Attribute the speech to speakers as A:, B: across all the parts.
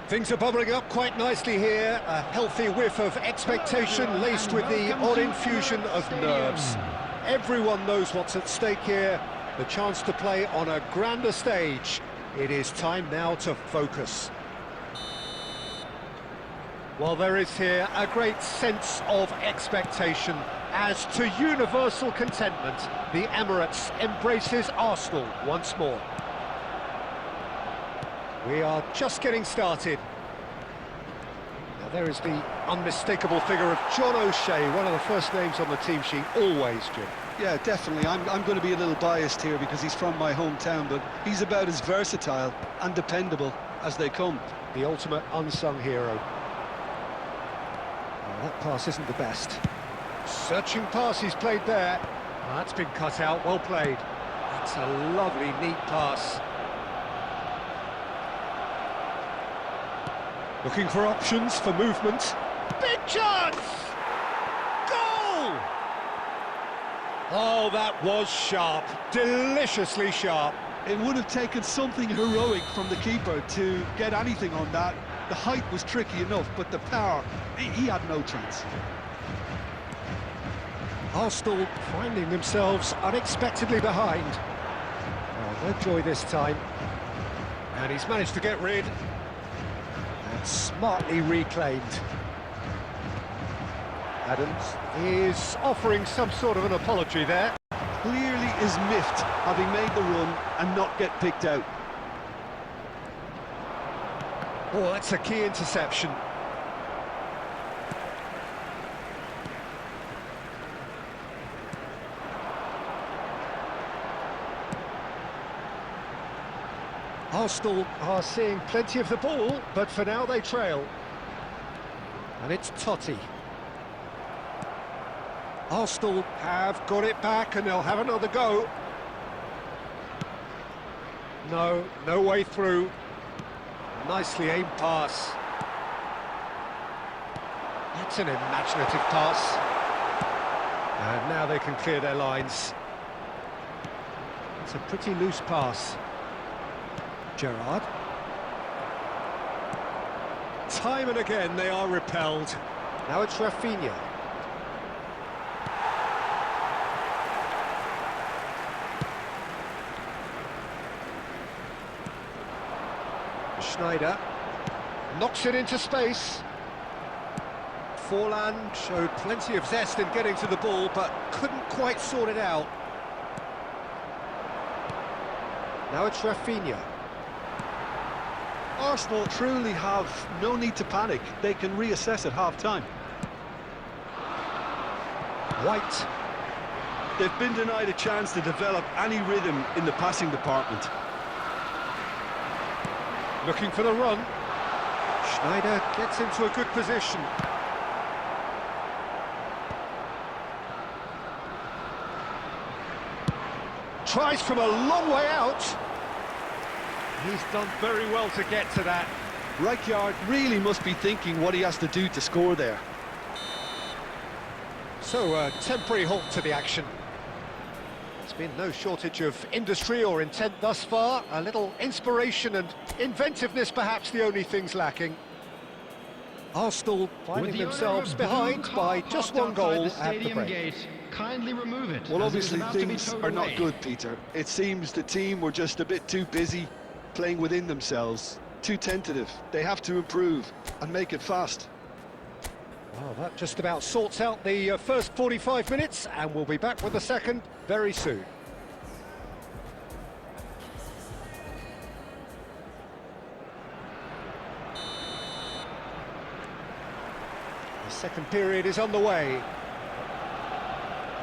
A: Things are bubbling up quite nicely here. A healthy whiff of expectation laced with the odd infusion of nerves. Everyone knows what's at stake here. The chance to play on a grander stage. It is time now to focus. Well, there is here a great sense of expectation. As to universal contentment, the Emirates embraces Arsenal once more. We are just getting started. Now there is the unmistakable figure of John O'Shea, one of the first names on the team sheet, always, Jim.
B: Yeah, definitely. I'm going to be a little biased here because he's from my hometown, but he's about as versatile and dependable as they come.
A: The ultimate unsung hero. Oh, that pass isn't the best. Searching pass he's played there. Oh, that's been cut out, well played. That's a lovely, neat pass. Looking for options for movement. Big chance! Goal! Oh, that was sharp. Deliciously sharp.
B: It would have taken something heroic from the keeper to get anything on that. The height was tricky enough, but the power, he had no chance.
A: Arsenal finding themselves unexpectedly behind. Oh, no joy this time. And he's managed to get rid. And smartly reclaimed. Adams is offering some sort of an apology there.
B: Clearly is miffed having made the run and not get picked out.
A: Oh, that's a key interception. Arsenal are seeing plenty of the ball, but for now they trail. And it's Totti. Arsenal have got it back and they'll have another go. No way through. Nicely aimed pass. That's an imaginative pass. And now they can clear their lines. It's a pretty loose pass. Gerrard. Time and again they are repelled. Now it's Rafinha. Schneider knocks it into space. Forlan showed plenty of zest in getting to the ball, but couldn't quite sort it out. Now it's Rafinha.
B: Arsenal truly have no need to panic. They can reassess at half-time.
A: White.
B: They've been denied a chance to develop any rhythm in the passing department.
A: Looking for the run. Schneider gets into a good position. Tries from a long way out. He's done very well to get to that.
B: Rijkaard really must be thinking what he has to do to score there.
A: So, a temporary halt to the action. There's been no shortage of industry or intent thus far. A little inspiration and inventiveness, perhaps the only things lacking. Arsenal finding themselves behind by just one goal at the break.
C: Gate. Kindly remove it.
B: Well, obviously things are not good, Peter. It seems the team were just a bit too busy playing within themselves, too tentative. They have to improve and make it fast.
A: Well, that just about sorts out the first 45 minutes, and we'll be back with the second very soon. The second period is underway.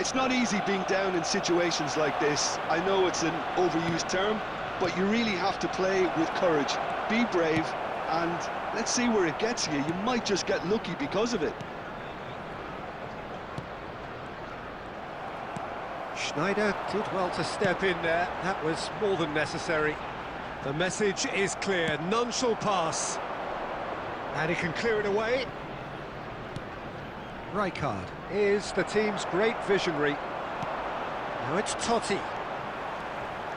B: It's not easy being down in situations like this. I know it's an overused term, but you really have to play with courage. Be brave, and let's see where it gets you. You might just get lucky because of it.
A: Schneider did well to step in there. That was more than necessary. The message is clear. None shall pass. And he can clear it away. Rijkaard is the team's great visionary. Now it's Totti.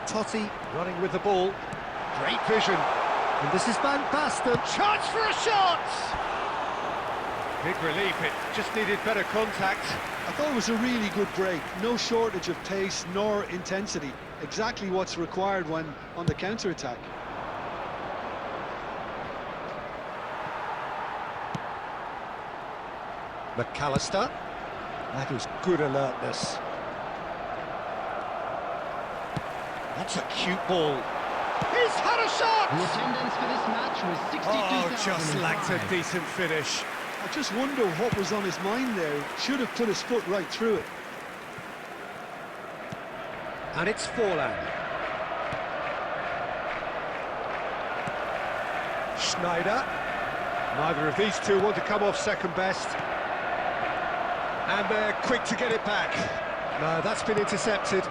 A: Totti running with the ball. Great vision. And this is Van Basten. Chance for a shot! Big relief, it just needed better contact.
B: I thought it was a really good break. No shortage of pace nor intensity. Exactly what's required when on the counter-attack.
A: McAllister. That was good alertness. That's a cute ball. He's had a shot!
C: The attendance for this match was 62,000.
A: Oh, just lacked a decent finish.
B: I just wonder what was on his mind there. Should have put his foot right through it.
A: And it's Forlan. Schneider. Neither of these two want to come off second best. And they're quick to get it back. No, that's been intercepted.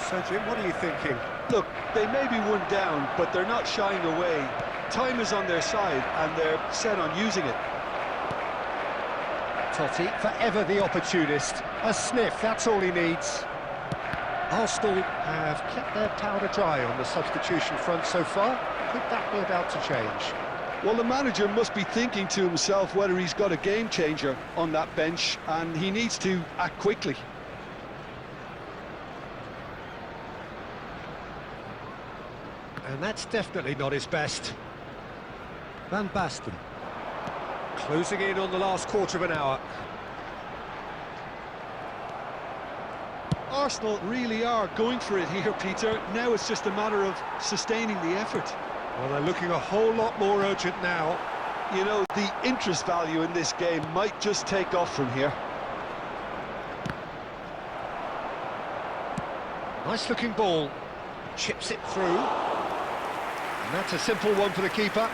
A: So, Jim, what are you thinking?
B: Look, they may be one down, but they're not shying away. Time is on their side, and they're set on using it.
A: Totti, forever the opportunist. A sniff, that's all he needs. Arsenal have kept their powder dry on the substitution front so far. Could that be about to change?
B: Well, the manager must be thinking to himself whether he's got a game changer on that bench, and he needs to act quickly.
A: And that's definitely not his best. Van Basten. Closing in on the last quarter of an hour.
B: Arsenal really are going for it here, Peter. Now it's just a matter of sustaining the effort.
A: Well, they're looking a whole lot more urgent now.
B: You know, the interest value in this game might just take off from here.
A: Nice looking ball. Chips it through. And that's a simple one for the keeper.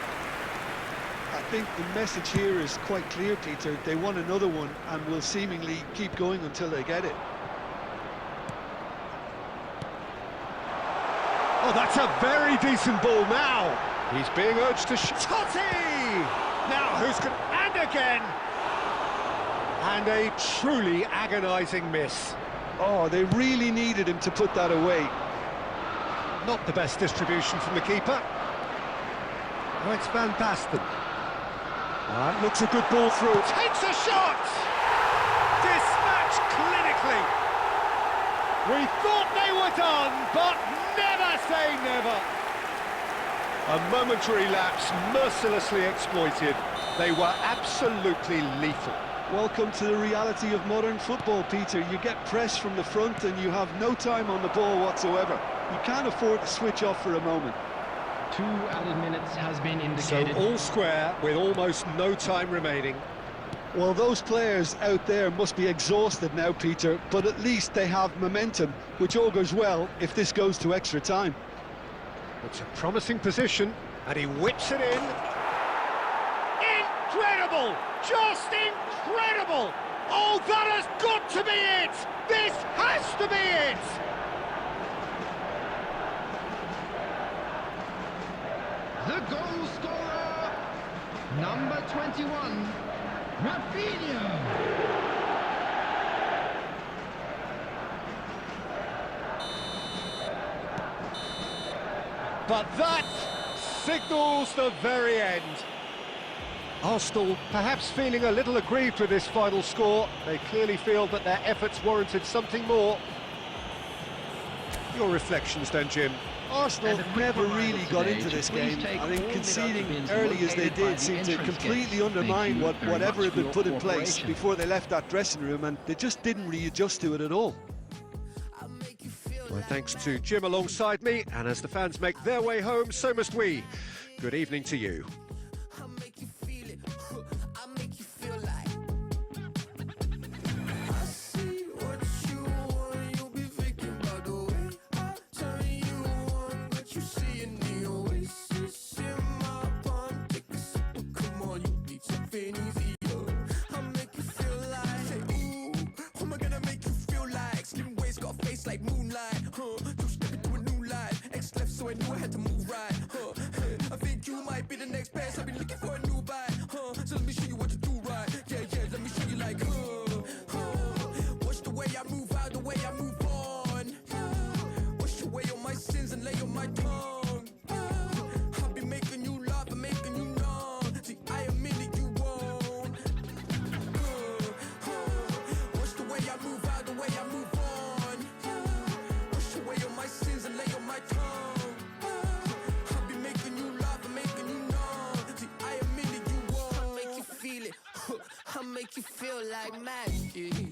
B: I think the message here is quite clear, Peter. They want another one and will seemingly keep going until they get it.
A: Oh, that's a very decent ball now. He's being urged to Totti! Now, who's going to... And again! And a truly agonising miss.
B: Oh, they really needed him to put that away.
A: Not the best distribution from the keeper. Oh, it's Van Basten. That looks a good ball through. Takes a shot! Dispatched clinically. We thought they were done, but never say never. A momentary lapse mercilessly exploited. They were absolutely lethal.
B: Welcome to the reality of modern football, Peter. You get pressed from the front and you have no time on the ball whatsoever. You can't afford to switch off for a moment.
C: 2 added minutes has been indicated.
A: So all square with almost no time remaining.
B: Well, those players out there must be exhausted now, Peter, but at least they have momentum, which augurs well if this goes to extra time.
A: It's a promising position, and he whips it in. Incredible! Just incredible! Oh, that has got to be it! This has to be it!
C: The goal scorer, number 21, Rafinha.
A: But that signals the very end. Arsenal perhaps feeling a little aggrieved with this final score. They clearly feel that their efforts warranted something more. Your reflections then, Jim?
B: Arsenal never really got into this game. I think conceding early as they did seemed to completely undermine whatever had been put in place before they left that dressing room, and they just didn't readjust to it at all.
A: My thanks to Jim alongside me, and as the fans make their way home, so must we. Good evening to you.
D: Like moonlight, you step into a new life. X left, so I knew I had to move right. I think you might be the next best. like magic.